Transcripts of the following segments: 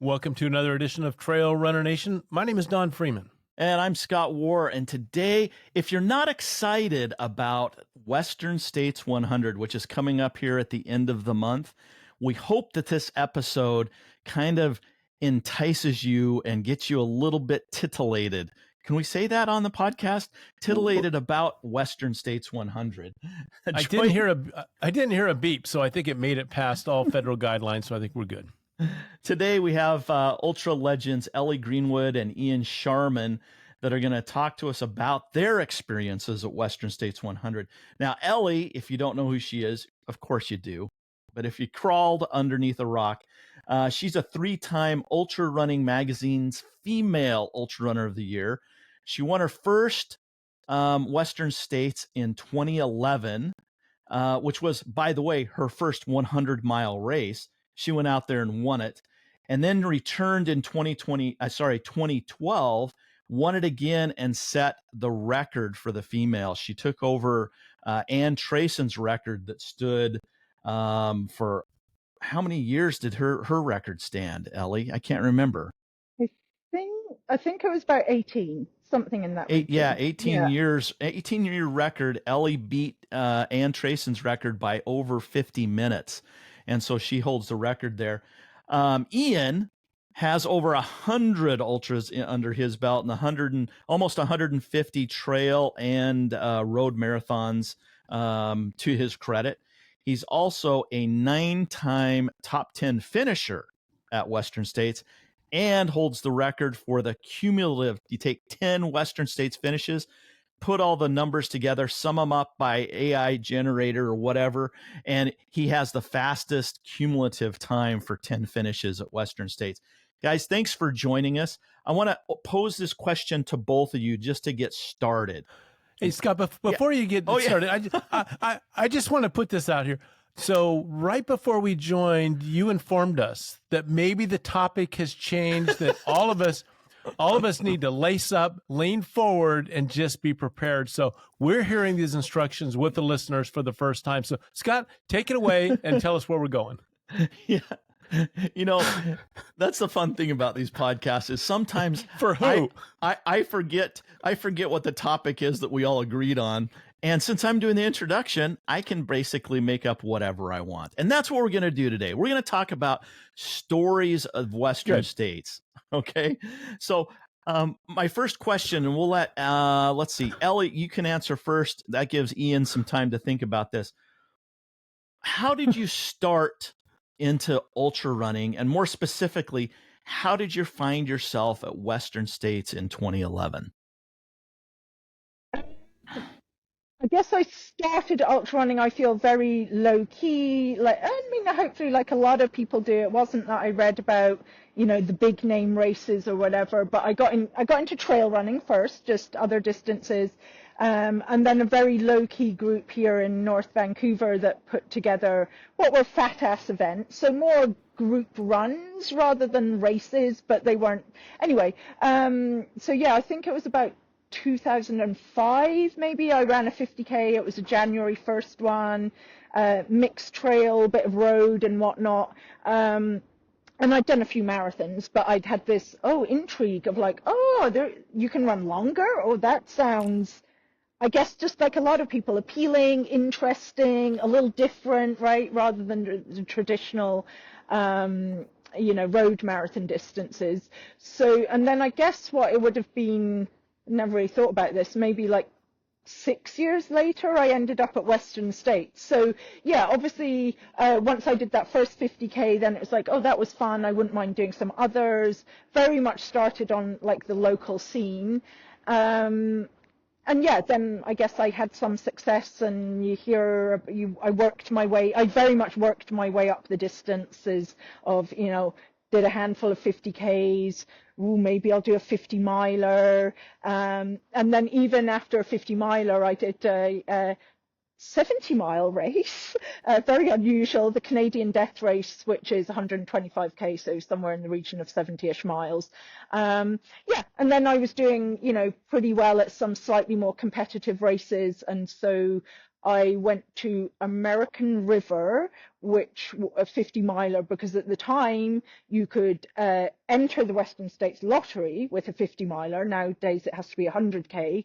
Welcome to another edition of Trail Runner Nation. My name is Don Freeman. And I'm Scott Warr. And today, if you're not excited about Western States 100, which is coming up here at the end of the month, we hope that this episode kind of entices you and gets you a little bit titillated. Can we say that on the podcast? Titillated about Western States 100. I didn't hear a beep, so I think it made it past all federal guidelines, so I think we're good. Today we have ultra legends Ellie Greenwood and Ian Sharman that are going to talk to us about their experiences at Western States 100. Now, Ellie, if you don't know who she is, of course you do, but if you crawled underneath a rock, she's a 3-time Ultra Running Magazine's Female Ultra Runner of the Year. She won her first Western States in 2011, which was, by the way, her first 100-mile race. She went out there and won it, and then returned in 2012, won it again, and set the record for the female. She took over Ann Trayson's record that stood for how many years did her record stand, Ellie? I can't remember. I think it was about 18, something in that region. 18 years, 18-year record. Ellie beat Ann Trayson's record by over 50 minutes. And so she holds the record there. Ian has over 100 ultras under his belt and almost 150 trail and road marathons to his credit. He's also a 9-time top 10 finisher at Western States and holds the record for the cumulative. You take 10 Western States finishes, put all the numbers together, sum them up by AI generator or whatever, and he has the fastest cumulative time for 10 finishes at Western States. Guys, thanks for joining us. I want to pose this question to both of you just to get started. Hey, Scott, before you get started, I just want to put this out here. So right before we joined, you informed us that maybe the topic has changed, that all of us need to lace up, lean forward, and just be prepared. So we're hearing these instructions with the listeners for the first time. So Scott, take it away and tell us where we're going. Yeah. You know, that's the fun thing about these podcasts is sometimes for who I forget what the topic is that we all agreed on. And since I'm doing the introduction, I can basically make up whatever I want. And that's what we're going to do today. We're going to talk about stories of Western States. Okay. So my first question, and we'll let's see, Ellie, you can answer first. That gives Ian some time to think about this. How did you start into ultra running? And more specifically, how did you find yourself at Western States in 2011? I guess I started ultra running, I feel, very low key. Hopefully like a lot of people do. It wasn't that I read about, the big name races or whatever, but I got into trail running first, just other distances. And then a very low key group here in North Vancouver that put together what were fat ass events. So more group runs rather than races, but they weren't. Anyway, I think it was about 2005 maybe. I ran a 50k. It was a January 1st one, mixed trail, bit of road and whatnot, and I'd done a few marathons, but I'd had this intrigue of you can run longer. That sounds, I guess, just like a lot of people, appealing, interesting, a little different, right, rather than the traditional road marathon distances. So, and then I guess what it would have been, never really thought about this, maybe like 6 years later, I ended up at Western States. So yeah, obviously, once I did that first 50k, then it was like, that was fun. I wouldn't mind doing some others. Very much started on like the local scene. And yeah, then I guess I had some success, and I very much worked my way up the distances of, did a handful of 50Ks. Maybe I'll do a 50-miler. And then even after a 50-miler, I did a 70-mile race, very unusual, the Canadian Death Race, which is 125k, so somewhere in the region of 70-ish miles. And then I was doing, pretty well at some slightly more competitive races, and so I went to American River, which a 50 miler, because at the time you could enter the Western States lottery with a 50 miler. Nowadays it has to be 100K.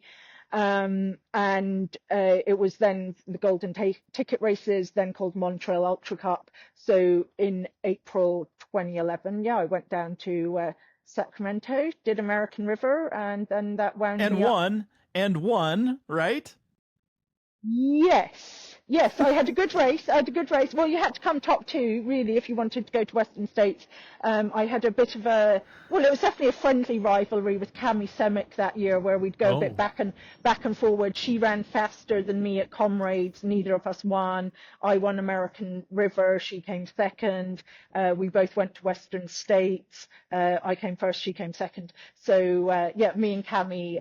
And it was then the Golden Ticket races, then called Montreal Ultra Cup. So in April 2011, I went down to Sacramento, did American River, and then that wound me up. And won, right? Yes, I had a good race. Well, you had to come top two, really, if you wanted to go to Western States. I had a bit of it was definitely a friendly rivalry with Cami Semick that year, where we'd go a bit back and forward. She ran faster than me at Comrades. Neither of us won. I won American River. She came second. We both went to Western States. I came first. She came second. So, me and Cami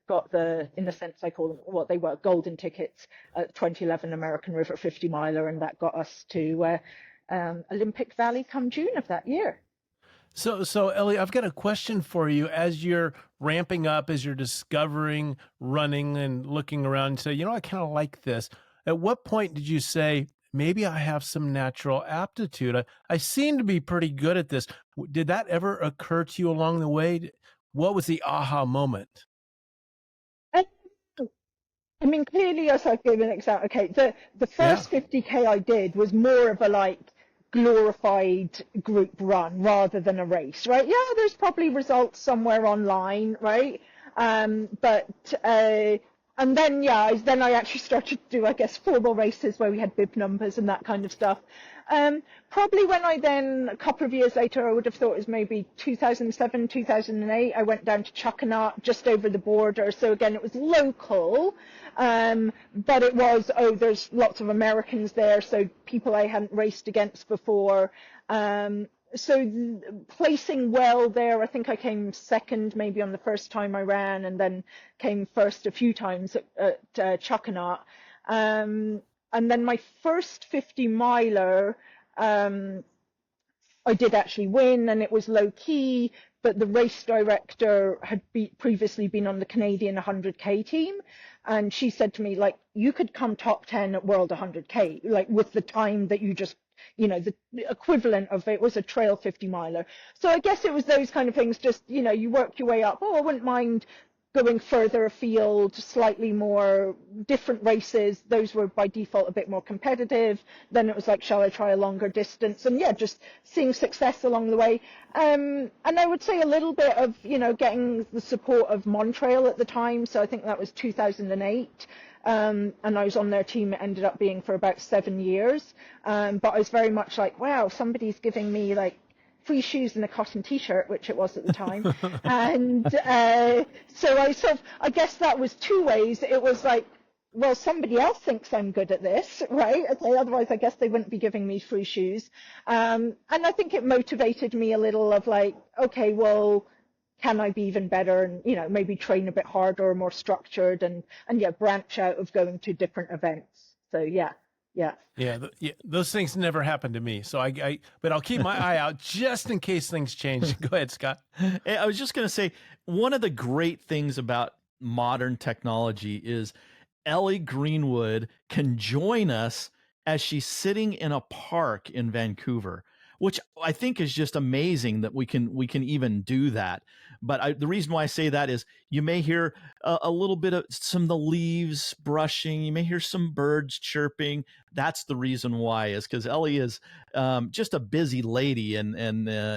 got in a sense, I call them what they were, golden tickets at 2011 American River 50 miler, and that got us to Olympic Valley come June of that year. So Ellie, I've got a question for you. As you're ramping up, as you're discovering running and looking around and say, I kind of like this. At what point did you say, maybe I have some natural aptitude? I seem to be pretty good at this. Did that ever occur to you along the way? What was the aha moment? I mean, clearly, as I've given an example, okay, the first 50K I did was more of a glorified group run rather than a race, right? Yeah, there's probably results somewhere online, right? And then I actually started to do, I guess, formal races where we had bib numbers and that kind of stuff. Probably when a couple of years later, I would have thought it was maybe 2007, 2008, I went down to Chuckanut, just over the border. So again, it was local, but it was, there's lots of Americans there, so people I hadn't raced against before. So placing well there, I think I came second maybe on the first time I ran, and then came first a few times at Chuckanut. And then my first 50 miler, I did actually win, and it was low key, but the race director had previously been on the Canadian 100K team. And she said to me, you could come top 10 at World 100K, with the time that you just, the equivalent of it was a trail 50 miler. So I guess it was those kind of things, just, you work your way up. I wouldn't mind going further afield, slightly more different races. Those were by default a bit more competitive. Then it was shall I try a longer distance? And just seeing success along the way. And I would say a little bit of, getting the support of Montreal at the time. So I think that was 2008. And I was on their team. It ended up being for about 7 years. But I was very much wow, somebody's giving me free shoes and a cotton t-shirt, which it was at the time. And so I guess that was two ways. It was well, somebody else thinks I'm good at this, right? Okay, otherwise I guess they wouldn't be giving me free shoes. And I think it motivated me a little of okay, well, can I be even better, and maybe train a bit harder or more structured, and branch out of going to different events. So yeah. Those things never happened to me. So but I'll keep my eye out just in case things change. Go ahead, Scott. I was just going to say, one of the great things about modern technology is Ellie Greenwood can join us as she's sitting in a park in Vancouver, which I think is just amazing that we can even do that. But the reason why I say that is you may hear a little bit of some of the leaves brushing. You may hear some birds chirping. That's the reason why, is because Ellie is just a busy lady and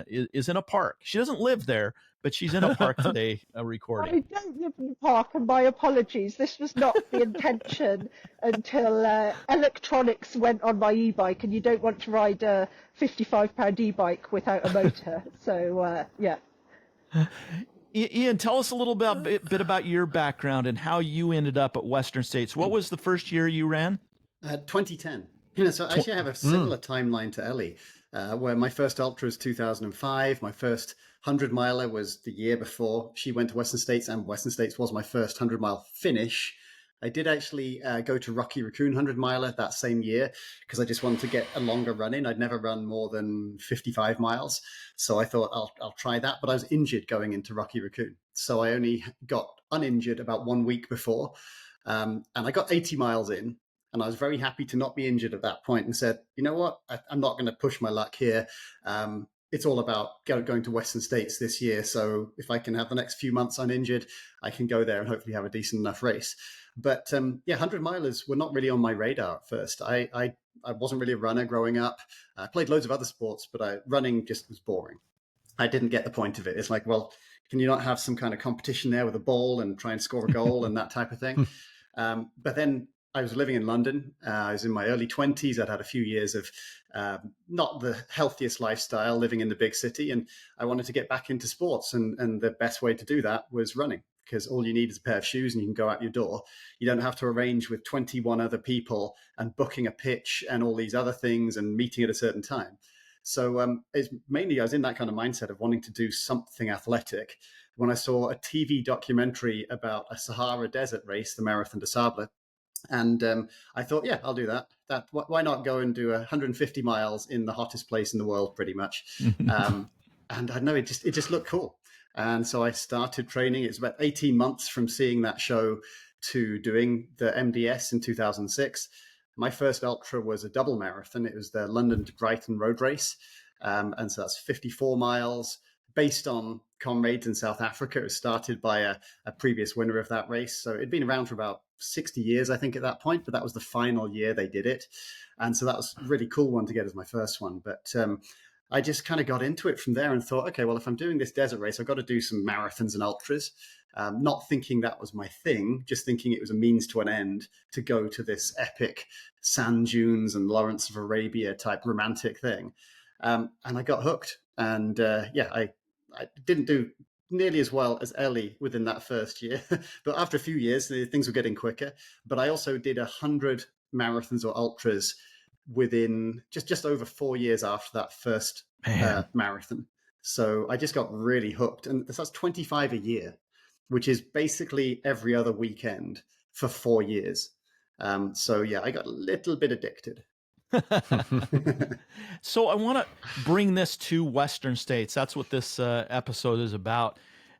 is in a park. She doesn't live there, but she's in a park today recording. I don't live in the park, and my apologies. This was not the intention until electronics went on my e-bike, and you don't want to ride a 55-pound e-bike without a motor. So, yeah. Ian, tell us a little bit about your background and how you ended up at Western States. What was the first year you ran? 2010. So actually I have a similar timeline to Ellie, where my first ultra was 2005. My first 100 miler was the year before. She went to Western States, and Western States was my first 100-mile finish. I did actually go to Rocky Raccoon 100 miler that same year because I just wanted to get a longer run in. I'd never run more than 55 miles. So I thought I'll try that. But I was injured going into Rocky Raccoon. So I only got uninjured about 1 week before. And I got 80 miles in, and I was very happy to not be injured at that point, and said, you know what, I'm not going to push my luck here. It's all about going to Western States this year. So if I can have the next few months uninjured, I can go there and hopefully have a decent enough race. But 100 milers were not really on my radar at first. I wasn't really a runner growing up. I played loads of other sports, but running just was boring. I didn't get the point of it. It's like, well, can you not have some kind of competition there with a ball and try and score a goal and that type of thing? But then I was living in London. I was in my early 20s. I'd had a few years of not the healthiest lifestyle living in the big city. And I wanted to get back into sports. And the best way to do that was running, because all you need is a pair of shoes and you can go out your door. You don't have to arrange with 21 other people and booking a pitch and all these other things and meeting at a certain time. So it's mainly I was in that kind of mindset of wanting to do something athletic when I saw a TV documentary about a Sahara Desert race, the Marathon des Sables. And I thought, yeah, I'll do that. Why not go and do 150 miles in the hottest place in the world, pretty much? And I know it just looked cool. And so I started training. It's about 18 months from seeing that show to doing the MDS in 2006. My first ultra was a double marathon. It was the London to Brighton road race. And so that's 54 miles based on comrades in South Africa. It was started by a previous winner of that race. So it'd been around for about 60 years, I think, at that point, but that was the final year they did it. And so that was a really cool one to get as my first one. But I just kind of got into it from there and thought, okay, well, if I'm doing this desert race, I've got to do some marathons and ultras. Not thinking that was my thing, just thinking it was a means to an end to go to this epic sand dunes and Lawrence of Arabia type romantic thing. And I got hooked. And I didn't do nearly as well as Ellie within that first year. But after a few years, things were getting quicker. But I also did 100 marathons or ultras within just over 4 years after that first marathon. So I just got really hooked. And that's 25 a year, which is basically every other weekend for 4 years. So yeah, I got a little bit addicted. So I want to bring this to Western States. That's what this episode is about.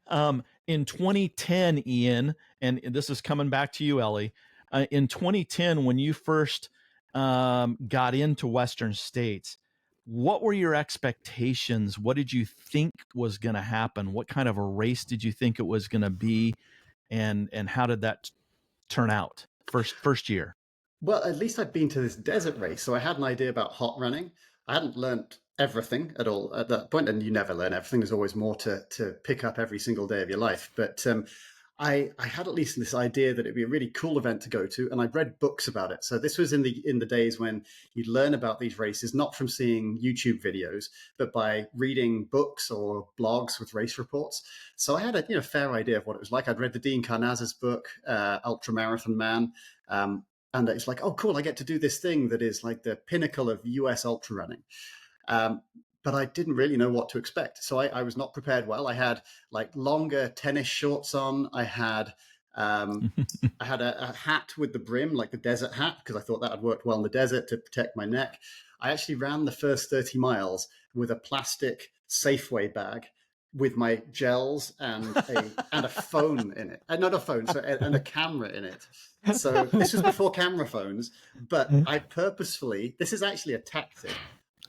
In 2010, Ian, and this is coming back to you, Ellie, in 2010, when you first got into Western States, what were your expectations? What did you think was going to happen? What kind of a race did you think it was going to be? And how did that turn out first year? Well, at least I'd been to this desert race, so I had an idea about hot running. I hadn't learnt everything at all at that point, and you never learn everything. There's always more to pick up every single day of your life. But I had at least this idea that it'd be a really cool event to go to, and I'd read books about it. So this was in the days when you'd learn about these races not from seeing YouTube videos, but by reading books or blogs with race reports. So I had a fair idea of what it was like. I'd read the Dean Karnazes book, Ultra Marathon Man. And it's like, oh, cool, I get to do this thing that is like the pinnacle of US ultra running. But I didn't really know what to expect. So I was not prepared well. I had like longer tennis shorts on. I had a hat with the brim, like the desert hat, because I thought that had worked well in the desert to protect my neck. I actually ran the first 30 miles with a plastic Safeway bag with my gels and a phone in it. Not a phone, and a camera in it. So this was before camera phones, but I purposefully, this is actually a tactic.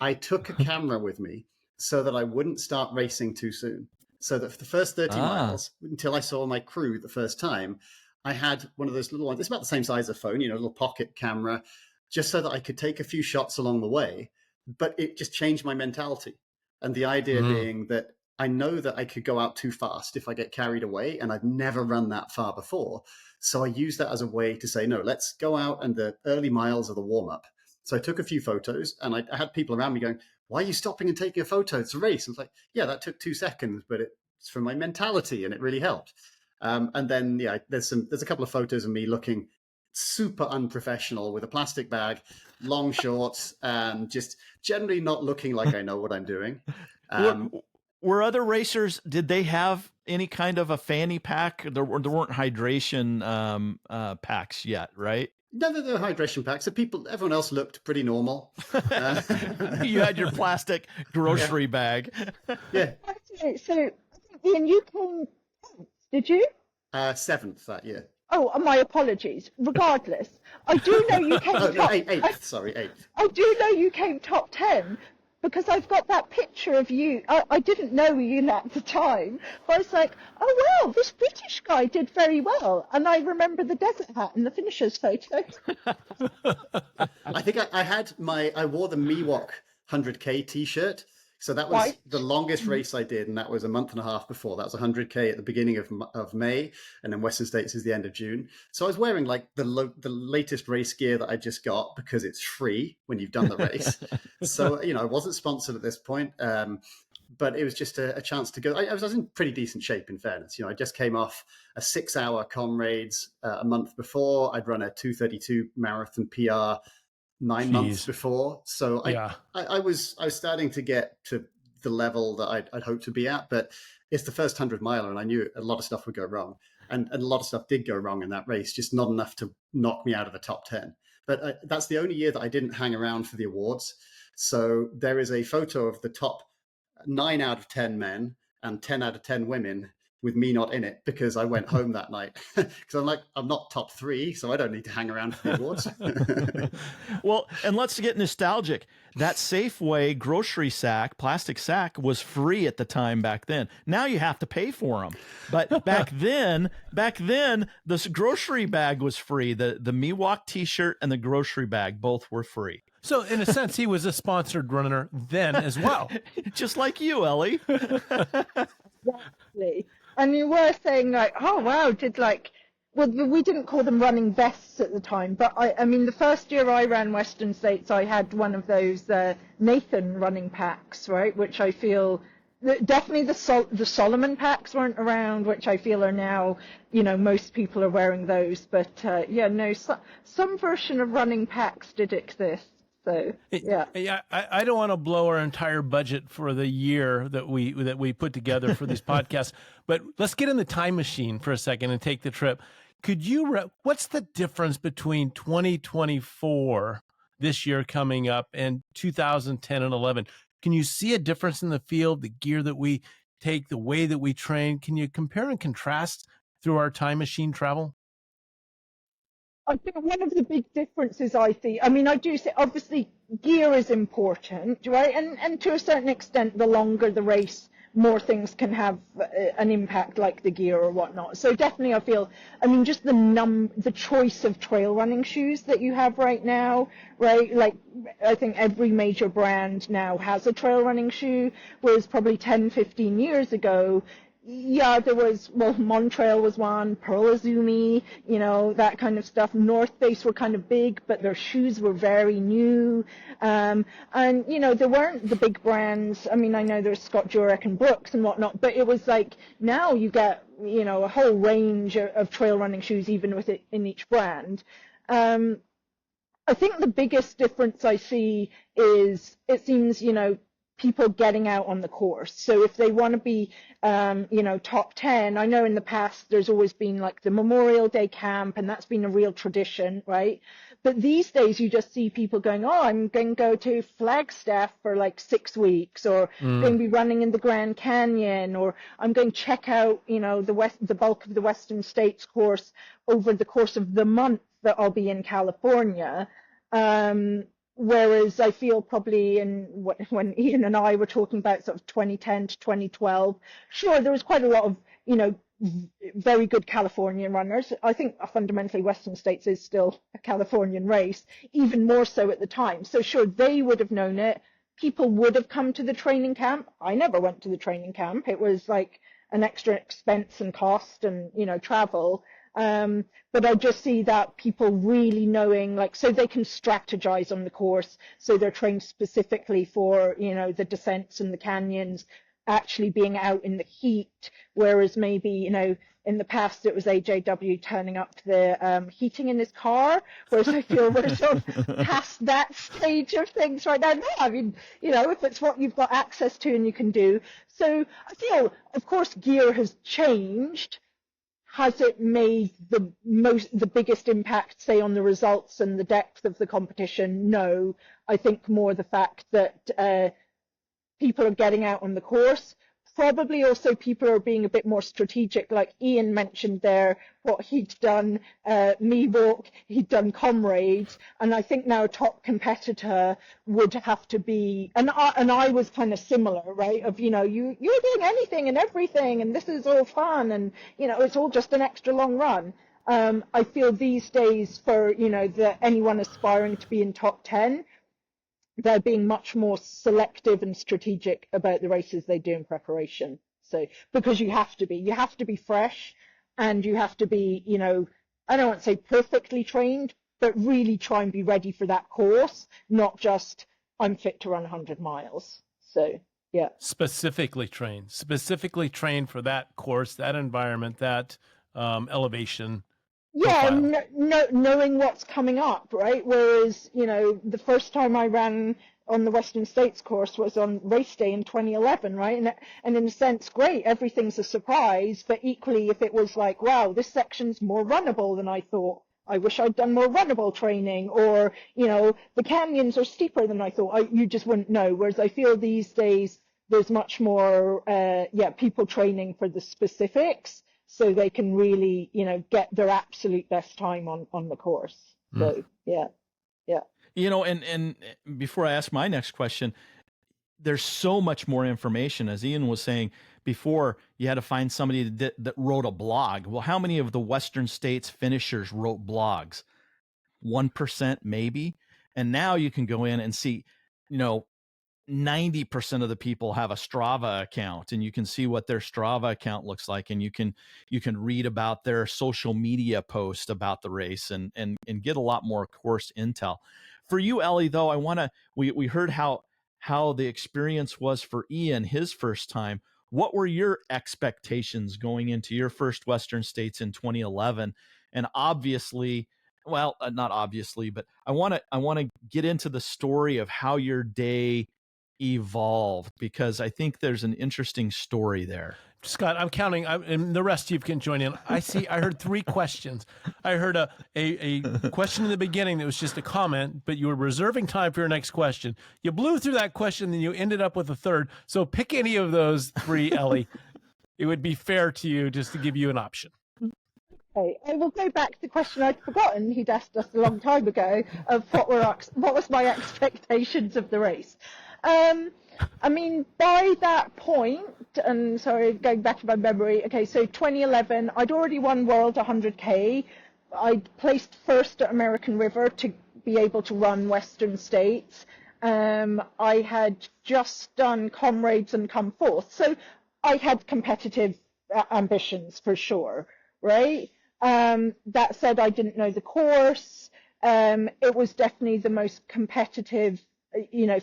I took a camera with me so that I wouldn't start racing too soon. So that for the first 30 miles, until I saw my crew the first time, I had one of those little ones. It's about the same size as a phone, a little pocket camera, just so that I could take a few shots along the way. But it just changed my mentality. And the idea being that I know that I could go out too fast if I get carried away, and I've never run that far before. So I use that as a way to say, no, let's go out and the early miles of the warm-up. So I took a few photos, and I had people around me going, why are you stopping and taking a photo? It's a race. I was like, yeah, that took 2 seconds, but it's for my mentality, and it really helped. And then, there's a couple of photos of me looking super unprofessional with a plastic bag, long shorts, and just generally not looking like I know what I'm doing. Were other racers, did they have any kind of a fanny pack? There weren't hydration packs yet, right? No, there were hydration packs. So everyone else looked pretty normal. You had your plastic grocery bag. Yeah. So, I think, Ian, you came 10th, did you? 7th that year. Oh, my apologies. Regardless, I do know you came top. Eighth. Sorry, eighth. I do know you came top 10 because I've got that picture of you. I didn't know you at the time, but I was like, oh wow, this British guy did very well. And I remember the desert hat and the finisher's photo. I think I wore the Miwok 100K t-shirt. So that was the longest race I did, and that was a month and a half before. That was 100K at the beginning of May, and then Western States is the end of June. So I was wearing like the latest race gear that I just got because it's free when you've done the race. So, I wasn't sponsored at this point, but it was just a chance to go. I was in pretty decent shape, in fairness. I just came off a 6-hour Comrades a month before. I'd run a 2:32 marathon PR 9 months before. So I was starting to get to the level that I'd hoped to be at, but it's the first 100-miler, and I knew a lot of stuff would go wrong. And a lot of stuff did go wrong in that race, just not enough to knock me out of the top 10. But that's the only year that I didn't hang around for the awards. So there is a photo of the top 9 out of 10 men and 10 out of 10 women with me not in it, because I went home that night. Because I'm not top 3, so I don't need to hang around for the awards. Well, and let's get nostalgic. That Safeway grocery sack, plastic sack, was free at the time back then. Now you have to pay for them. But back then, the grocery bag was free. The Miwok t-shirt and the grocery bag both were free. So in a sense, he was a sponsored runner then as well. Just like you, Ellie. Exactly. And you were saying like, oh wow, we didn't call them running vests at the time, but I mean, the first year I ran Western States, I had one of those Nathan running packs, right? Which I feel definitely the Solomon packs weren't around, which I feel are now, most people are wearing those. But some version of running packs did exist. So I don't want to blow our entire budget for the year that we put together for these podcasts, but let's get in the time machine for a second and take the trip. Could you? What's the difference between 2024 this year coming up and 2010 and 11? Can you see a difference in the field, the gear that we take, the way that we train? Can you compare and contrast through our time machine travel? I think one of the big differences I see, I mean, I do say obviously gear is important, right? And to a certain extent, the longer the race, more things can have an impact, like the gear or whatnot. So definitely I feel, I mean, just the choice of trail running shoes that you have right now, right? Like, I think every major brand now has a trail running shoe, whereas probably 10, 15 years ago, there was, Montrail was one, Pearl Izumi, that kind of stuff. North Face were kind of big, but their shoes were very new. And, there weren't the big brands. I mean, I know there's Scott Jurek and Brooks and whatnot, but it was like, now you get, a whole range of trail running shoes, even with it in each brand. I think the biggest difference I see is, it seems, people getting out on the course. So if they want to be, top 10, I know in the past there's always been like the Memorial Day camp, and that's been a real tradition, right? But these days you just see people going, oh, I'm going to go to Flagstaff for like 6 weeks, or going to be running in the Grand Canyon, or I'm going to check out, the bulk of the Western States course over the course of the month that I'll be in California. Whereas I feel probably when Ian and I were talking about sort of 2010 to 2012, sure, there was quite a lot of, very good Californian runners. I think fundamentally Western States is still a Californian race, even more so at the time. So sure, they would have known it. People would have come to the training camp. I never went to the training camp. It was like an extra expense and cost and, travel. But I just see that people really knowing, like, so they can strategize on the course. So they're trained specifically for, the descents and the canyons, actually being out in the heat. Whereas maybe, in the past it was AJW turning up to the heating in his car. Whereas I feel we're sort of past that stage of things right now. No, I mean, if it's what you've got access to and you can do. So I feel, of course, gear has changed. Has it made the biggest impact, say, on the results and the depth of the competition? No. I think more the fact that people are getting out on the course. probably also people are being a bit more strategic, like Ian mentioned there, what he'd done, Me Walk, he'd done Comrades, and I think now a top competitor would have to be, and I was kind of similar, right, of, you're doing anything and everything, and this is all fun, and, it's all just an extra long run. I feel these days for, anyone aspiring to be in top 10, they're being much more selective and strategic about the races they do in preparation. So, because you have to be fresh, and you have to be, I don't want to say perfectly trained, but really try and be ready for that course, not just I'm fit to run 100 miles. So, yeah. Specifically trained for that course, that environment, that elevation. Yeah, knowing what's coming up, right? Whereas, the first time I ran on the Western States course was on race day in 2011, right? And in a sense, great, everything's a surprise. But equally, if it was like, wow, this section's more runnable than I thought, I wish I'd done more runnable training, or, the canyons are steeper than I thought, you just wouldn't know. Whereas I feel these days there's much more, people training for the specifics, so they can really, get their absolute best time on the course. So, yeah. And before I ask my next question, there's so much more information. As Ian was saying before, you had to find somebody that wrote a blog. Well, how many of the Western States finishers wrote blogs? 1% maybe. And now you can go in and see, 90% of the people have a Strava account, and you can see what their Strava account looks like, and you can read about their social media post about the race and get a lot more course intel. For you, Ellie, though, we heard how the experience was for Ian his first time. What were your expectations going into your first Western States in 2011? And obviously, well, not obviously, but I want to get into the story of how your day evolved, because I think there's an interesting story there. Scott, I'm counting, and the rest of you can join in. I heard 3 questions. I heard a question in the beginning that was just a comment, but you were reserving time for your next question. You blew through that question, then you ended up with a third. So pick any of those 3, Ellie. It would be fair to you just to give you an option. Okay, I will go back to the question I'd forgotten. He'd asked us a long time ago of what was my expectations of the race. I mean, by that point, and sorry, going back to my memory, okay, so 2011, I'd already won World 100K. I'd placed first at American River to be able to run Western States. I had just done Comrades and come fourth. So I had competitive ambitions for sure, right? That said, I didn't know the course. It was definitely the most competitive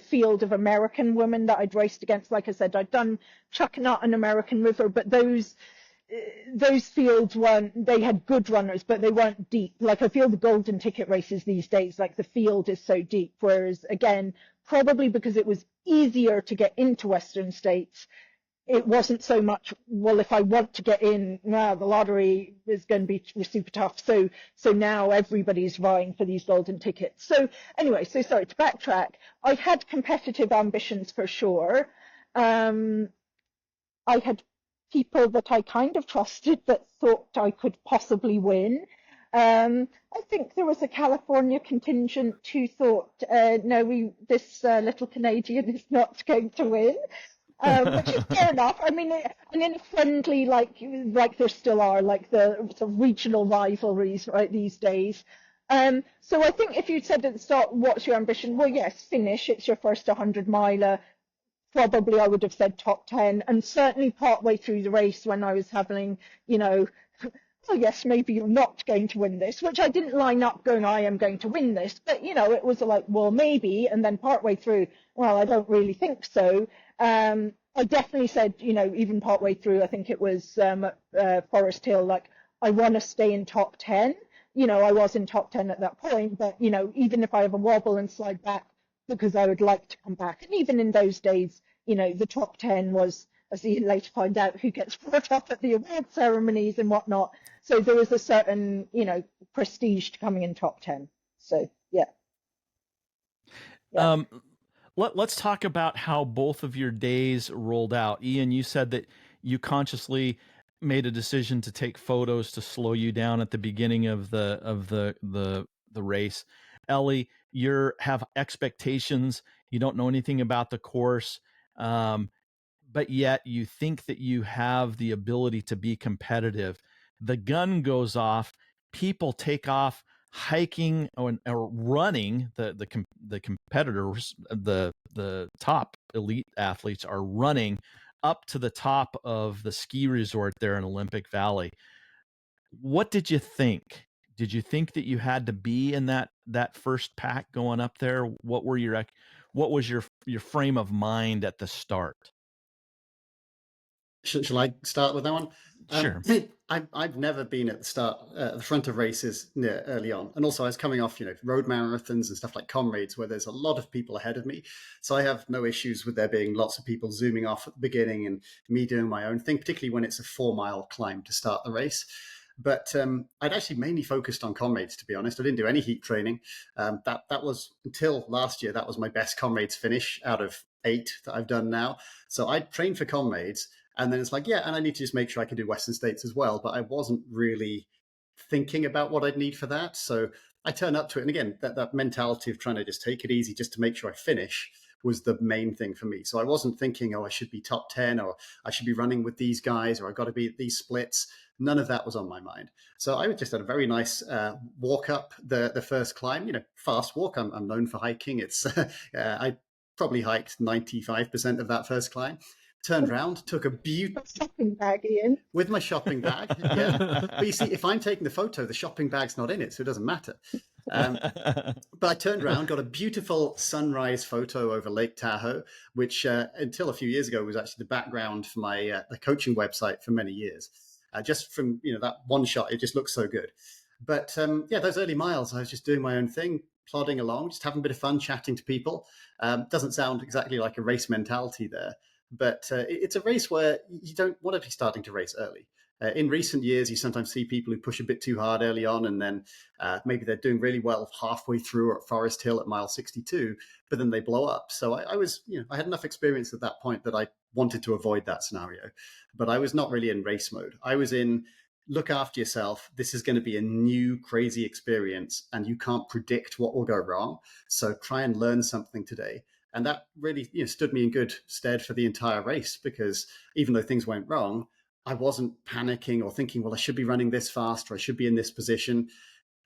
field of American women that I'd raced against. Like I said, I'd done Chuckanut and American River, but those fields they had good runners, but they weren't deep. Like I feel the golden ticket races these days, like the field is so deep. Whereas again, probably because it was easier to get into Western States, it wasn't so much, well, if I want to get in, the lottery is going to be super tough. So now everybody's vying for these golden tickets. So anyway, sorry, to backtrack, I had competitive ambitions for sure. I had people that I kind of trusted that thought I could possibly win. I think there was a California contingent who thought, no, this little Canadian is not going to win. Which is fair enough. I mean, and in a friendly, like there still are, like the sort of regional rivalries, right, these days. So I think if you'd said at the start, what's your ambition? Well, yes, finish. It's your first 100 miler. Probably I would have said top 10. And certainly partway through the race when I was having, oh yes, maybe you're not going to win this, which I didn't line up going, I am going to win this. But, it was like, well, maybe. And then partway through, well, I don't really think so. I definitely said, even partway through, I think it was Forest Hill, like, I want to stay in top 10. I was in top 10 at that point, but, even if I have a wobble and slide back, because I would like to come back. And even in those days, the top 10 was, as you later find out, who gets brought up at the award ceremonies and whatnot. So there was a certain, prestige to coming in top 10. So, yeah. let's talk about how both of your days rolled out. Ian, you said that you consciously made a decision to take photos to slow you down at the beginning of the race. Ellie, you have expectations. You don't know anything about the course, but yet you think that you have the ability to be competitive. The gun goes off. People take off hiking or running. The competitors, the top elite athletes, are running up to the top of the ski resort there in Olympic Valley. What did you think? Did you think that you had to be in that first pack going up there? What was your frame of mind at the start? Shall I start with that one? Sure. I've never been at the front of races early on. And also I was coming off, road marathons and stuff like Comrades, where there's a lot of people ahead of me. So I have no issues with there being lots of people zooming off at the beginning and me doing my own thing, particularly when it's a 4-mile climb to start the race. But I'd actually mainly focused on Comrades, to be honest. I didn't do any heat training. That was, until last year, that was my best Comrades finish out of 8 that I've done now. So I trained for Comrades. And then it's like, yeah, and I need to just make sure I can do Western States as well. But I wasn't really thinking about what I'd need for that. So I turn up to it. And again, that mentality of trying to just take it easy just to make sure I finish was the main thing for me. So I wasn't thinking, I should be top 10 or I should be running with these guys or I've got to be at these splits. None of that was on my mind. So I just had a very nice walk up the first climb, fast walk. I'm known for hiking. It's I probably hiked 95% of that first climb. Turned around, took a beautiful shopping bag, Ian. With my shopping bag, yeah. But you see, if I'm taking the photo, the shopping bag's not in it, so it doesn't matter. But I turned around, got a beautiful sunrise photo over Lake Tahoe, which until a few years ago was actually the background for my the coaching website for many years. Just from that one shot, it just looks so good. But those early miles, I was just doing my own thing, plodding along, just having a bit of fun, chatting to people. Doesn't sound exactly like a race mentality there. But it's a race where you don't want to be starting to race early. In recent years, you sometimes see people who push a bit too hard early on, and then maybe they're doing really well halfway through or at Forest Hill at mile 62, but then they blow up. So I had enough experience at that point that I wanted to avoid that scenario. But I was not really in race mode. I was in look after yourself. This is going to be a new, crazy experience, and you can't predict what will go wrong. So try and learn something today. And that really stood me in good stead for the entire race, because even though things went wrong, I wasn't panicking or thinking, well, I should be running this fast or I should be in this position,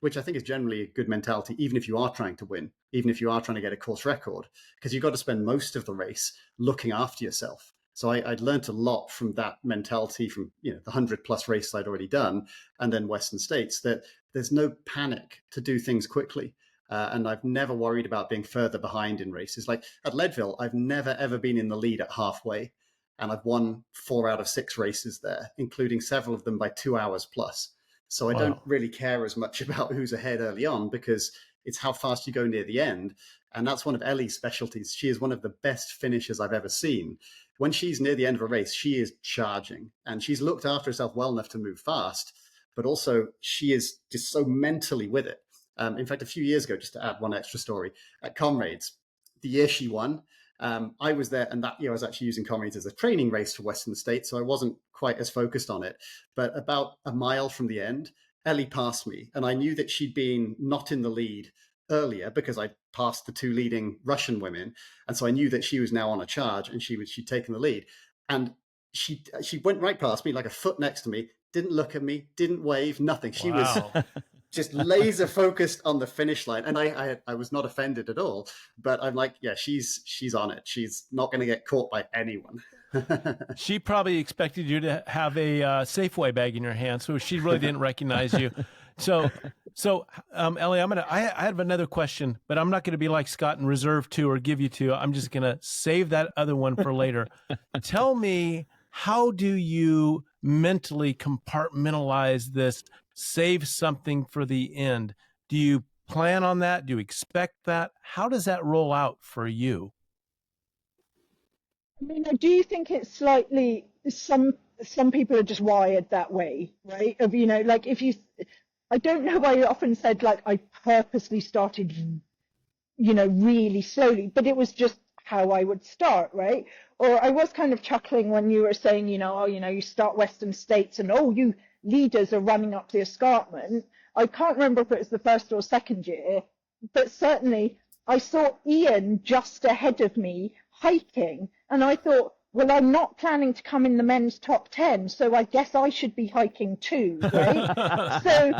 which I think is generally a good mentality, even if you are trying to win, even if you are trying to get a course record, because you've got to spend most of the race looking after yourself. So I'd learned a lot from that mentality from the 100+ races I'd already done, and then Western States, that there's no panic to do things quickly. And I've never worried about being further behind in races. Like at Leadville, I've never, ever been in the lead at halfway. And I've won 4 out of 6 races there, including several of them by 2 hours plus. So I don't really care as much about who's ahead early on, because it's how fast you go near the end. And that's one of Ellie's specialties. She is one of the best finishers I've ever seen. When she's near the end of a race, she is charging, and she's looked after herself well enough to move fast, but also she is just so mentally with it. In fact, a few years ago, just to add one extra story, at Comrades, the year she won, I was there, and that year I was actually using Comrades as a training race for Western States, so I wasn't quite as focused on it. But about a mile from the end, Ellie passed me, and I knew that she'd been not in the lead earlier because I passed the 2 leading Russian women, and so I knew that she was now on a charge and she'd taken the lead. And she went right past me, like a foot next to me, didn't look at me, didn't wave, nothing. She was just laser focused on the finish line, and I was not offended at all. But I'm like, yeah, she's on it. She's not going to get caught by anyone. She probably expected you to have a Safeway bag in your hand, so she really didn't recognize you. So Ellie, I have another question, but I'm not going to be like Scott and reserve 2 or give you 2. I'm just going to save that other one for later. Tell me, how do you mentally compartmentalize this? Save something for the end. Do you plan on that? Do you expect that? How does that roll out for you? I mean, I do think it's slightly, some people are just wired that way, right? Of, like if you, I don't know why you often said like I purposely started, really slowly, but it was just how I would start, right? Or I was kind of chuckling when you were saying, you start Western States and, you leaders are running up the escarpment. I can't remember if it was the first or second year, but certainly I saw Ian just ahead of me hiking, and I thought, well, I'm not planning to come in the men's top 10, so I guess I should be hiking too, right? So,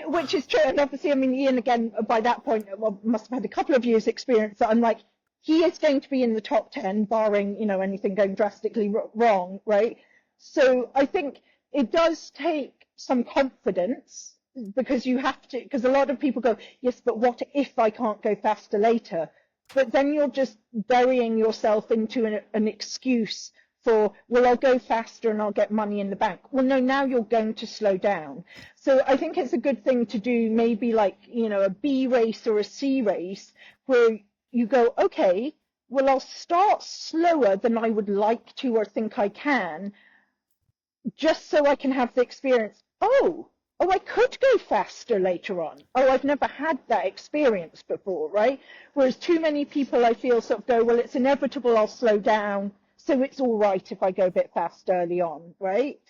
which is true. And obviously, I mean, Ian, again, by that point, must have had a couple of years' experience. So I'm like, he is going to be in the top 10, barring, anything going drastically wrong, right? So I think it does take some confidence, because you have to, because a lot of people go, yes, but what if I can't go faster later? But then you're just burying yourself into an excuse for, well, I'll go faster and I'll get money in the bank. Well, no, now you're going to slow down. So I think it's a good thing to do, maybe like, a B race or a C race, where you go, okay, well, I'll start slower than I would like to or think I can, just so I can have the experience. Oh, I could go faster later on. Oh, I've never had that experience before, right? Whereas too many people, I feel, sort of go, well, it's inevitable, I'll slow down, so it's all right if I go a bit fast early on, right?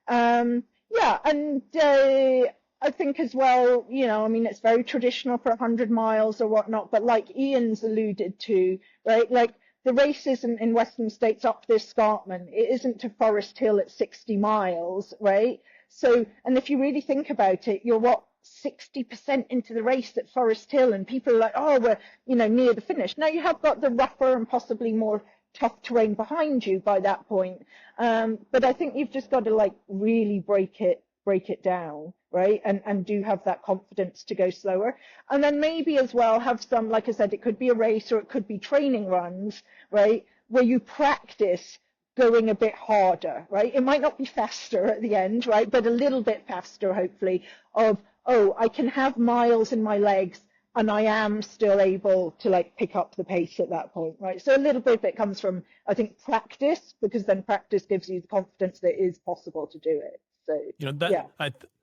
Yeah, and I think as well, I mean, it's very traditional for 100 miles or whatnot, but like Ian's alluded to, right, like the races in Western States up this escarpment, it isn't to Forest Hill at 60 miles, right? So, and if you really think about it, you're 60% into the race at Forest Hill, and people are like, oh, we're, near the finish. Now you have got the rougher and possibly more tough terrain behind you by that point. But I think you've just got to like really break it down, right? And do have that confidence to go slower. And then maybe as well have some, like I said, it could be a race or it could be training runs, right? Where you practice going a bit harder, right? It might not be faster at the end, right? But a little bit faster, hopefully, of, I can have miles in my legs and I am still able to like pick up the pace at that point, right? So a little bit of it comes from, I think, practice, because then practice gives you the confidence that it is possible to do it. So, yeah.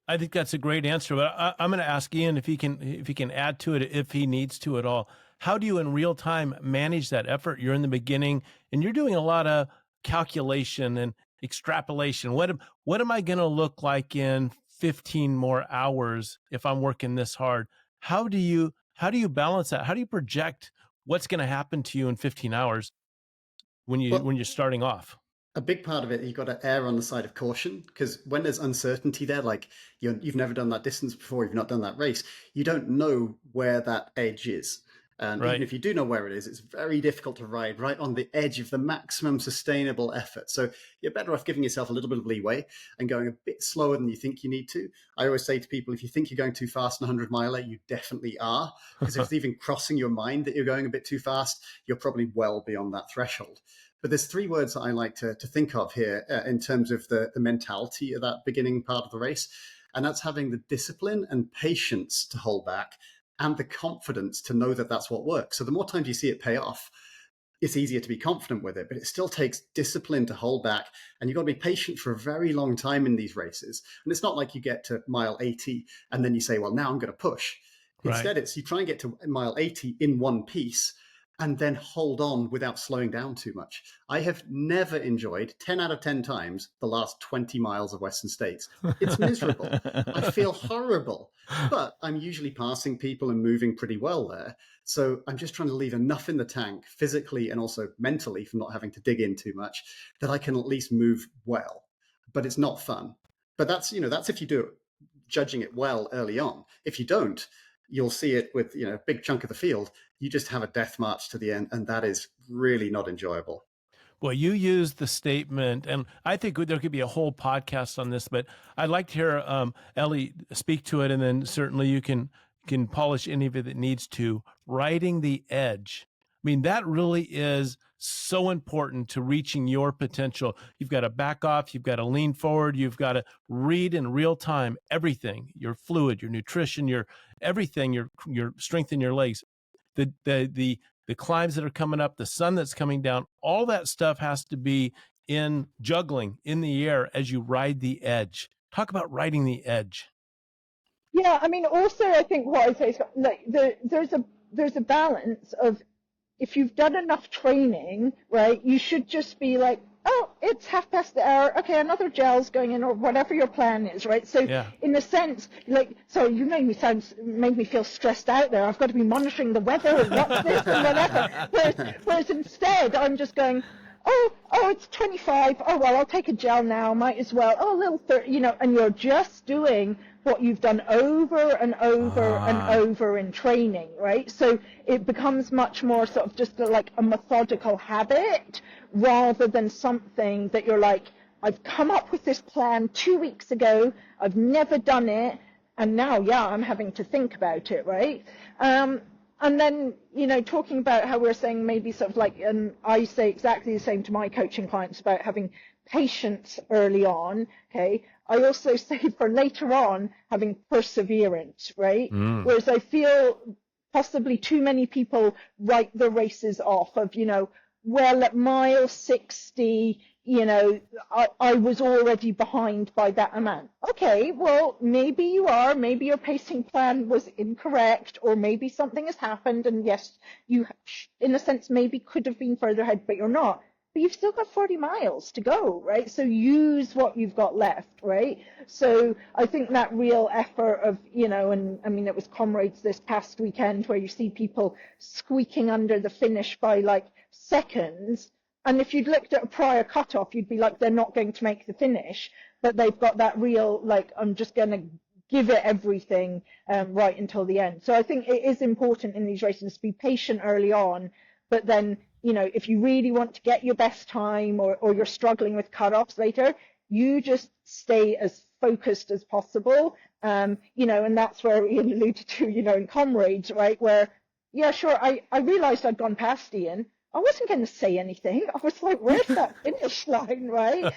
I think that's a great answer, but I'm going to ask Ian if he can add to it, if he needs to at all. How do you in real time manage that effort? You're in the beginning and you're doing a lot of calculation and extrapolation. What am I going to look like in 15 more hours if I'm working this hard? How do you balance that? How do you project what's going to happen to you in 15 hours when you're starting off? A big part of it, you've got to err on the side of caution, because when there's uncertainty there, like you've never done that distance before, you've not done that race, you don't know where that edge is. And even if you do know where it is, it's very difficult to ride right on the edge of the maximum sustainable effort. So you're better off giving yourself a little bit of leeway and going a bit slower than you think you need to. I always say to people, if you think you're going too fast in a 100 miler, you definitely are. Because if it's even crossing your mind that you're going a bit too fast, you're probably well beyond that threshold. But there's three words that I like to think of here in terms of the mentality of that beginning part of the race. And that's having the discipline and patience to hold back, and the confidence to know that that's what works. So the more times you see it pay off, it's easier to be confident with it, but it still takes discipline to hold back. And you've got to be patient for a very long time in these races. And it's not like you get to mile 80 and then you say, well, now I'm going to push. Instead, it's you try and get to mile 80 in one piece and then hold on without slowing down too much. I have never enjoyed 10 out of 10 times the last 20 miles of Western States. It's miserable. I feel horrible, but I'm usually passing people and moving pretty well there. So I'm just trying to leave enough in the tank physically and also mentally from not having to dig in too much that I can at least move well. But it's not fun. But that's if you do it, judging it well early on. If you don't, you'll see it with a big chunk of the field. You just have a death march to the end, and that is really not enjoyable. Well, you used the statement, and I think there could be a whole podcast on this, but I'd like to hear Ellie speak to it, and then certainly you can polish any of it that needs to. Riding the edge. I mean, that really is so important to reaching your potential. You've got to back off. You've got to lean forward. You've got to read in real time everything, your fluid, your nutrition, your everything, your strength in your legs, the climbs that are coming up, the sun that's coming down, all that stuff has to be in juggling in the air as you ride the edge. Talk about riding the edge. Yeah, I mean, also I think what I say is like there's a balance of if you've done enough training, right, you should just be like, oh, it's 1:30. Okay, another gel's going in, or whatever your plan is, right? So in a sense, like, sorry, you made me feel stressed out there. I've got to be monitoring the weather and what's this and whatever. Whereas instead, I'm just going, oh, it's 25. Oh, well, I'll take a gel now. Might as well. Oh, a little 30, and you're just doing what you've done over and over and over in training, right? So it becomes much more sort of just like a methodical habit rather than something that you're like, I've come up with this plan 2 weeks ago, I've never done it, and now, I'm having to think about it, right? And then, talking about how we're saying maybe sort of like, and I say exactly the same to my coaching clients about having patience early on, okay? I also say for later on, having perseverance, right? Whereas I feel possibly too many people write the races off of, well, at mile 60, I was already behind by that amount. Okay, well, maybe you are, maybe your pacing plan was incorrect, or maybe something has happened, and yes, you, in a sense, maybe could have been further ahead, but you're not. But you've still got 40 miles to go, right? So use what you've got left, right? So I think that real effort of, and I mean, it was Comrades this past weekend where you see people squeaking under the finish by like seconds. And if you'd looked at a prior cutoff, you'd be like, they're not going to make the finish, but they've got that real, like, I'm just going to give it everything right until the end. So I think it is important in these races to be patient early on, but then, if you really want to get your best time or you're struggling with cutoffs later, you just stay as focused as possible. And that's where Ian alluded to, in Comrades, right? Where, sure, I realized I'd gone past Ian. I wasn't going to say anything. I was like, where's that finish line, right?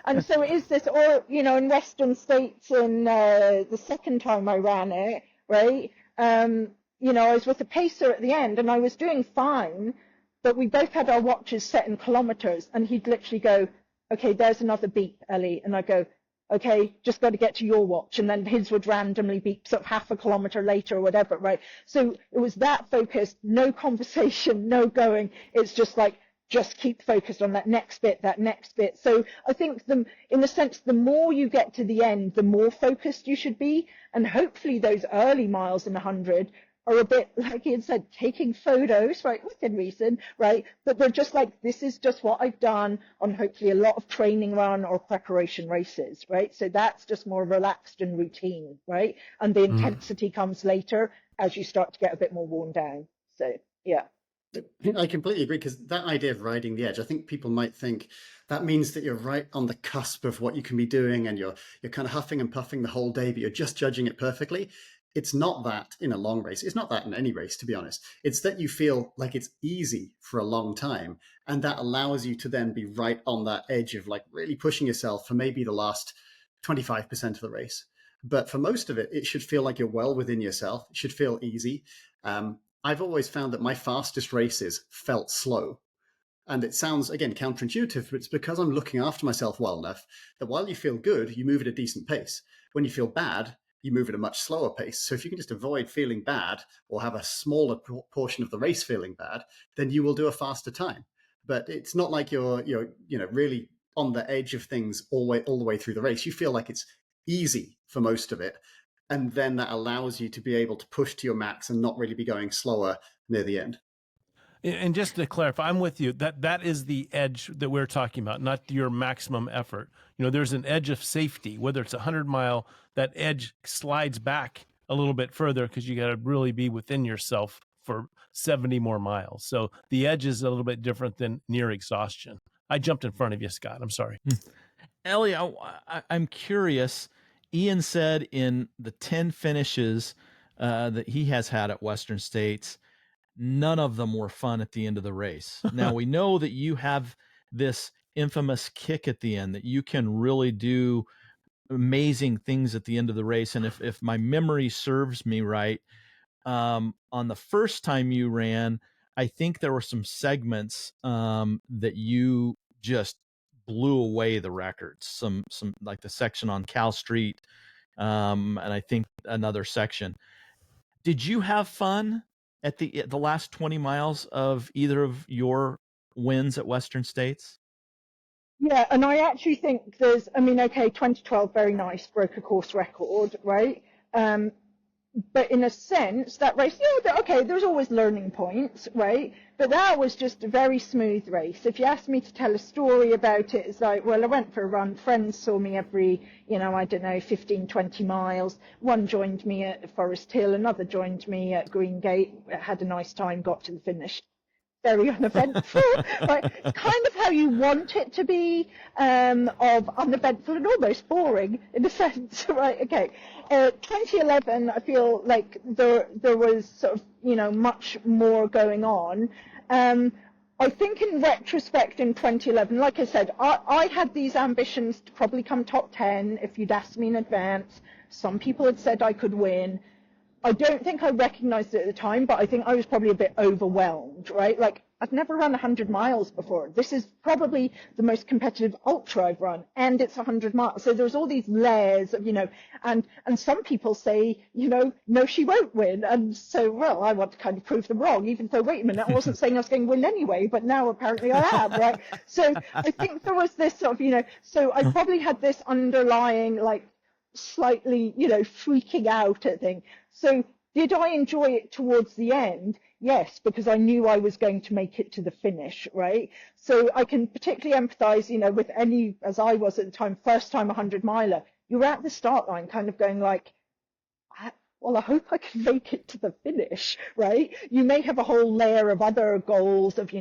And so it is this, or, in Western States, in the second time I ran it, right? I was with a pacer at the end and I was doing fine, but we both had our watches set in kilometers, and he'd literally go, okay, there's another beep, Ellie. And I go, okay, just got to get to your watch. And then his would randomly beep sort of half a kilometer later or whatever, right? So it was that focused, no conversation, no going. It's just like, just keep focused on that next bit, that next bit. So I think in a sense, the more you get to the end, the more focused you should be. And hopefully those early miles in 100 are a bit, like Ian said, taking photos, right, within reason, right? But they're just like, this is just what I've done on hopefully a lot of training run or preparation races, right? So that's just more relaxed and routine, right? And the intensity comes later as you start to get a bit more worn down. So, yeah. I completely agree, because that idea of riding the edge, I think people might think that means that you're right on the cusp of what you can be doing, and you're kind of huffing and puffing the whole day, but you're just judging it perfectly. It's not that in a long race. It's not that in any race, to be honest. It's that you feel like it's easy for a long time, and that allows you to then be right on that edge of like really pushing yourself for maybe the last 25% of the race. But for most of it, it should feel like you're well within yourself. It should feel easy. I've always found that my fastest races felt slow. And it sounds, again, counterintuitive, but it's because I'm looking after myself well enough that while you feel good, you move at a decent pace. When you feel bad, you move at a much slower pace. So if you can just avoid feeling bad or have a smaller portion of the race feeling bad, then you will do a faster time. But it's not like you're really on the edge of things all the way through the race. You feel like it's easy for most of it. And then that allows you to be able to push to your max and not really be going slower near the end. And just to clarify, I'm with you. That is the edge that we're talking about, not your maximum effort. There's an edge of safety, whether it's 100-mile, that edge slides back a little bit further because you got to really be within yourself for 70 more miles. So the edge is a little bit different than near exhaustion. I jumped in front of you, Scott. I'm sorry. Ellie, I'm curious. Ian said in the 10 finishes that he has had at Western States, none of them were fun at the end of the race. Now, we know that you have this infamous kick at the end, that you can really do amazing things at the end of the race. And if my memory serves me right, on the first time you ran, I think there were some segments that you just blew away the records. Some like the section on Cal Street, and I think another section. Did you have fun at the last 20 miles of either of your wins at Western States? Yeah, and I actually think okay, 2012, very nice, broke a course record, right? But in a sense, that race, okay, there's always learning points, right? But that was just a very smooth race. If you asked me to tell a story about it, it's like, well, I went for a run. Friends saw me every, I don't know, 15, 20 miles. One joined me at Forest Hill. Another joined me at Greengate. Had a nice time, got to the finish. Very uneventful, right? It's kind of how you want it to be, of uneventful and almost boring in a sense, right? Okay. 2011, I feel like there was sort of, much more going on. I think in retrospect in 2011, like I said, I had these ambitions to probably come top 10 if you'd asked me in advance. Some people had said I could win. I don't think I recognized it at the time, but I think I was probably a bit overwhelmed, right? Like, I've never run 100 miles before. This is probably the most competitive ultra I've run, and it's 100 miles. So there's all these layers of, and some people say, no, she won't win. And so, well, I want to kind of prove them wrong, even though, wait a minute, I wasn't saying I was going to win anyway, but now apparently I am, right? So I think there was this sort of, so I probably had this underlying, like, slightly, freaking out at thing. So did I enjoy it towards the end? Yes, because I knew I was going to make it to the finish, right? So I can particularly empathize, with any, as I was at the time, first time 100 miler, you're at the start line kind of going like, well, I hope I can make it to the finish, right? You may have a whole layer of other goals of,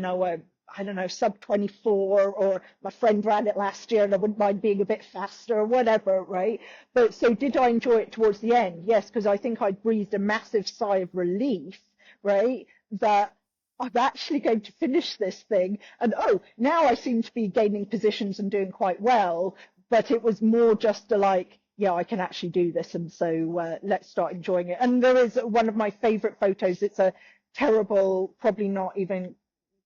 I don't know, sub 24, or my friend ran it last year and I wouldn't mind being a bit faster or whatever, right? But so did I enjoy it towards the end? Yes, because I think I breathed a massive sigh of relief, right? That I'm actually going to finish this thing. And now I seem to be gaining positions and doing quite well. But it was more just yeah, I can actually do this. And so let's start enjoying it. And there is one of my favorite photos. It's a terrible, probably not even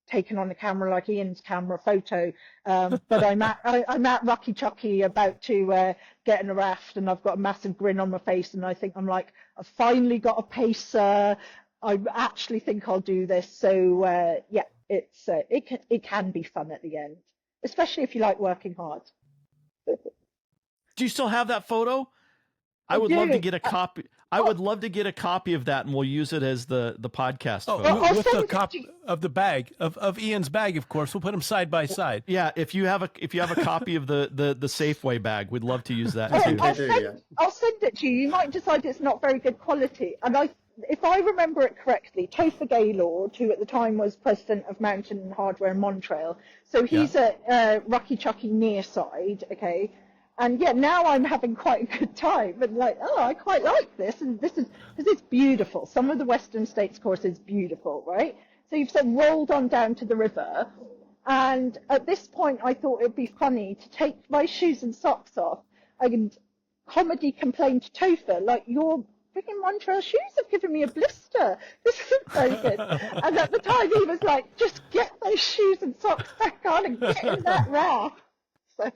taken on the camera like Ian's camera photo, but I'm at Rocky Chucky about to get in a raft, and I've got a massive grin on my face, and I think I'm like, I've finally got a pacer. I actually think I'll do this. So yeah, it can be fun at the end, especially if you like working hard. Do you still have that photo? I would love to get a copy. I would love to get a copy of that, and we'll use it as the podcast photo. With the copy of the bag of Ian's bag, of course. We'll put them side by side. Yeah, if you have a copy of the Safeway bag, we'd love to use that too. I'll send it to you. You might decide it's not very good quality. And if I remember it correctly, Topher Gaylord, who at the time was president of Mountain Hardware in Montreal, so he's at Rocky Chucky near side, okay. And yeah, now I'm having quite a good time, and like, I quite like this, and because it's beautiful. Some of the Western States course is beautiful, right? So you've sort of rolled on down to the river, and at this point, I thought it'd be funny to take my shoes and socks off and comedy complain to Topher, like, your freaking Montreal shoes have given me a blister. This isn't very good. And at the time, he was like, just get those shoes and socks back on and get in that raft. So,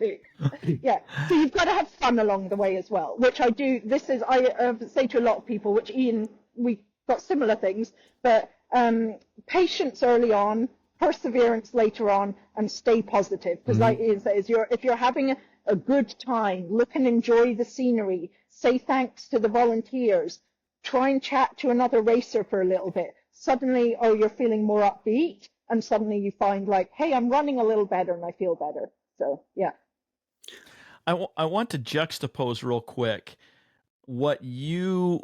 yeah, so you've got to have fun along the way as well, which I do. I say to a lot of people, which Ian, we got similar things, but patience early on, perseverance later on, and stay positive. Because like Ian says, if you're having a good time, look and enjoy the scenery, say thanks to the volunteers, try and chat to another racer for a little bit. Suddenly, you're feeling more upbeat, and suddenly you find like, hey, I'm running a little better and I feel better. So, yeah. I want to juxtapose real quick what you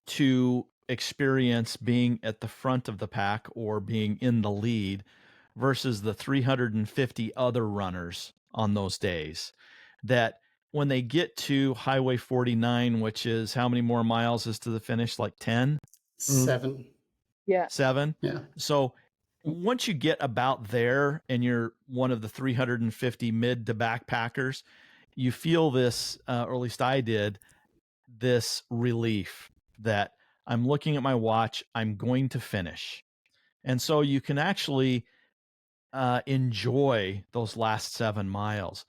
to experience being at the front of the pack or being in the lead versus the 350 other runners on those days. That when they get to Highway 49, which is how many more miles is to the finish? Like 10? 7. Yeah. 7? Yeah. So once you get about there and you're one of the 350 mid to backpackers, you feel this, or at least I did, this relief that I'm looking at my watch, I'm going to finish. And so you can actually enjoy those last 7 miles.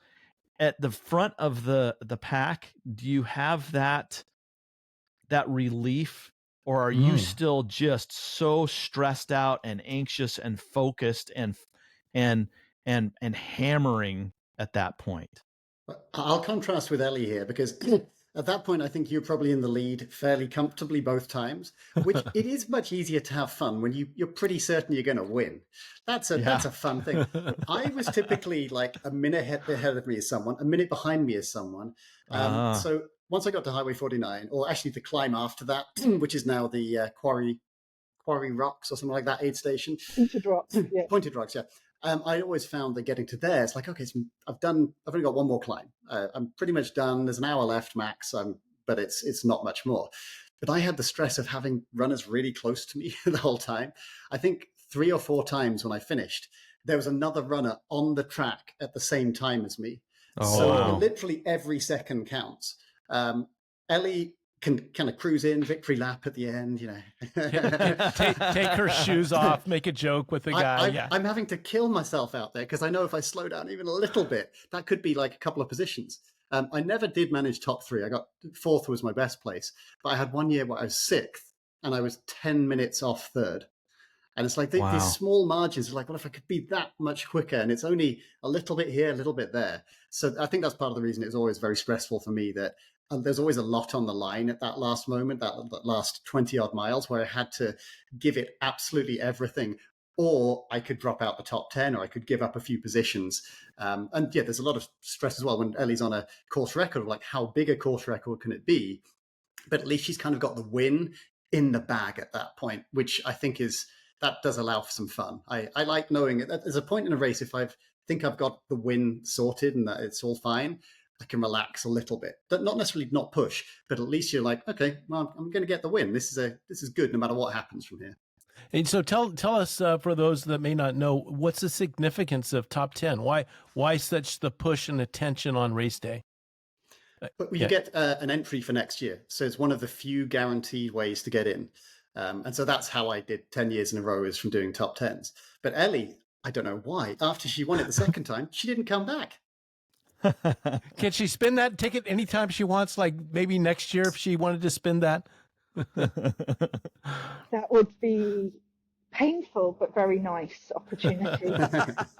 At the front of the pack, do you have that relief or are you still just so stressed out and anxious and focused and hammering at that point? I'll contrast with Ellie here because at that point, I think you're probably in the lead fairly comfortably both times, which it is much easier to have fun when you're pretty certain you're going to win. That's a fun thing. I was typically like a minute ahead of me as someone, a minute behind me as someone. So once I got to Highway 49, or actually the climb after that, which is now the Quarry Rocks or something like that aid station. Pointed Rocks, yeah. Pointed Rocks, yeah. I always found that getting to there, it's like, okay, so I've only got one more climb. I'm pretty much done. There's an hour left max, but it's not much more. But I had the stress of having runners really close to me the whole time. I think 3 or 4 times when I finished, there was another runner on the track at the same time as me. Literally every second counts. Ellie can kind of cruise in, victory lap at the end, take her shoes off, make a joke with the guy. I'm having to kill myself out there because I know if I slow down even a little bit, that could be like a couple of positions. I never did manage top 3. I got 4th was my best place, but I had one year where I was 6th and I was 10 minutes off 3rd. And it's like these small margins are like, well, if I could be that much quicker, and it's only a little bit here, a little bit there. So I think that's part of the reason it's always very stressful for me that there's always a lot on the line at that last moment, that last 20 odd miles where I had to give it absolutely everything, or I could drop out the top 10, or I could give up a few positions. And yeah, there's a lot of stress as well when Ellie's on a course record of like, how big a course record can it be? But at least she's kind of got the win in the bag at that point, which I think that does allow for some fun. I like knowing it. There's a point in a race, if I think I've got the win sorted and that it's all fine, I can relax a little bit. Not necessarily not push, but at least you're like, okay, well, I'm going to get the win. This is good no matter what happens from here. And so tell us, for those that may not know, what's the significance of top 10? Why such the push and attention on race day? But you get an entry for next year. So it's one of the few guaranteed ways to get in. And so that's how I did 10 years in a row, is from doing top 10s. But Ellie, I don't know why, after she won it the second time, she didn't come back. Can she spin that ticket anytime she wants, like maybe next year if she wanted to spin that? That would be painful but very nice opportunity. But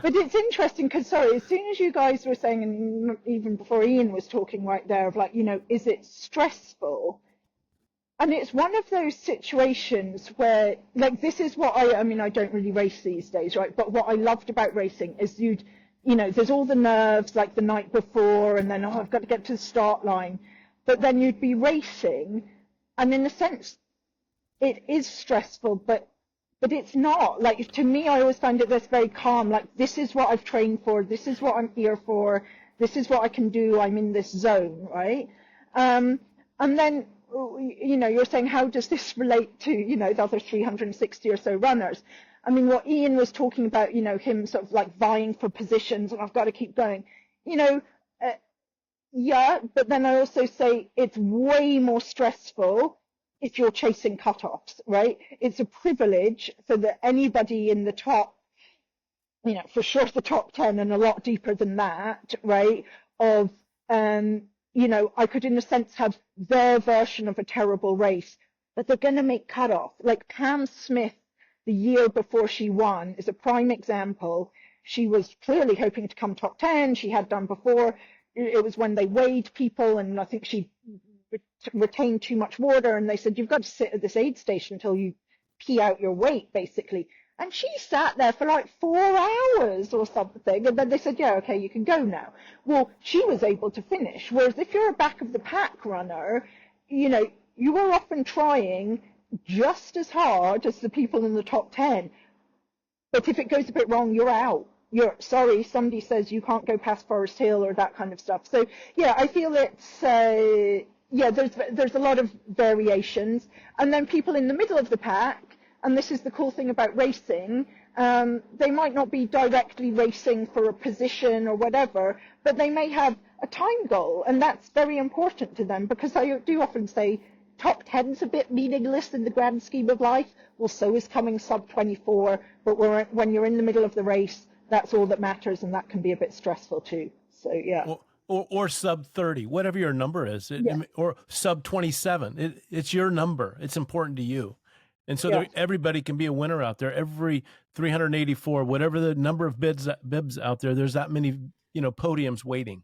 it's interesting because, sorry, as soon as you guys were saying, and even before Ian was talking right there, of like, is it stressful? And it's one of those situations where, like, this is what I don't really race these days, right? But what I loved about racing is there's all the nerves, like the night before, and then, I've got to get to the start line. But then you'd be racing, and in a sense, it is stressful, but it's not. Like, to me, I always find it this very calm, like, this is what I've trained for, this is what I'm here for, this is what I can do, I'm in this zone, right? And then, you're saying, how does this relate to, the other 360 or so runners? I mean, what Ian was talking about, him sort of like vying for positions, and I've got to keep going, yeah, but then I also say it's way more stressful if you're chasing cutoffs, right? It's a privilege so that anybody in the top, for sure the top 10 and a lot deeper than that, right, of, I could in a sense have their version of a terrible race, but they're going to make cutoff. Like Pam Smith, the year before she won, is a prime example. She was clearly hoping to come top 10. She had done before. It was when they weighed people, and I think she retained too much water, and they said, you've got to sit at this aid station until you pee out your weight, basically. And she sat there for like 4 hours or something, and then they said, yeah, okay, you can go now. Well, she was able to finish, whereas if you're a back of the pack runner, you are often trying just as hard as the people in the top 10. But if it goes a bit wrong, you're out. You're sorry, somebody says you can't go past Forest Hill or that kind of stuff. So, yeah, I feel it's, there's a lot of variations. And then people in the middle of the pack, and this is the cool thing about racing, they might not be directly racing for a position or whatever, but they may have a time goal, and that's very important to them, because I do often say, top 10's a bit meaningless in the grand scheme of life. Well, so is coming sub 24, but when you're in the middle of the race, that's all that matters, and that can be a bit stressful too. So, yeah. or sub 30, whatever your number is, or sub 27. It's your number. It's important to you. And so everybody can be a winner out there. Every 384, whatever the number of bibs out there, there's that many, podiums waiting.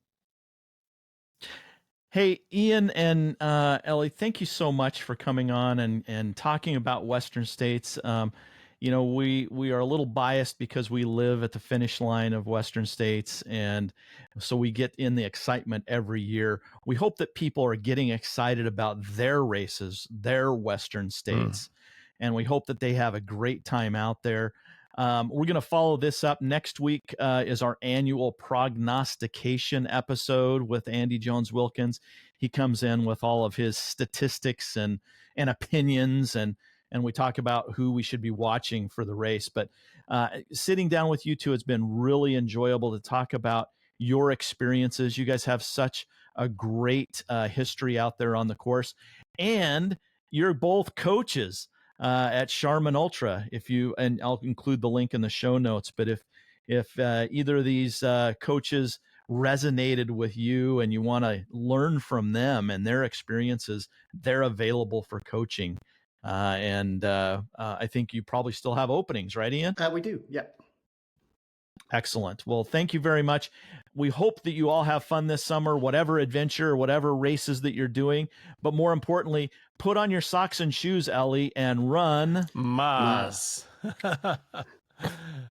Hey, Ian and Ellie, thank you so much for coming on and talking about Western States. We are a little biased because we live at the finish line of Western States, and so we get in the excitement every year. We hope that people are getting excited about their races, their Western States, and we hope that they have a great time out there. We're going to follow this up. Next week is our annual prognostication episode with Andy Jones-Wilkins. He comes in with all of his statistics and opinions, and we talk about who we should be watching for the race. But sitting down with you two has been really enjoyable to talk about your experiences. You guys have such a great history out there on the course, and you're both coaches at Sharman Ultra. And I'll include the link in the show notes, but if either of these coaches resonated with you and you want to learn from them and their experiences, they're available for coaching. I think you probably still have openings, right, Ian? We do. Yeah. Excellent. Well, thank you very much. We hope that you all have fun this summer, whatever adventure, whatever races that you're doing. But more importantly, put on your socks and shoes, Ellie, and run Mas.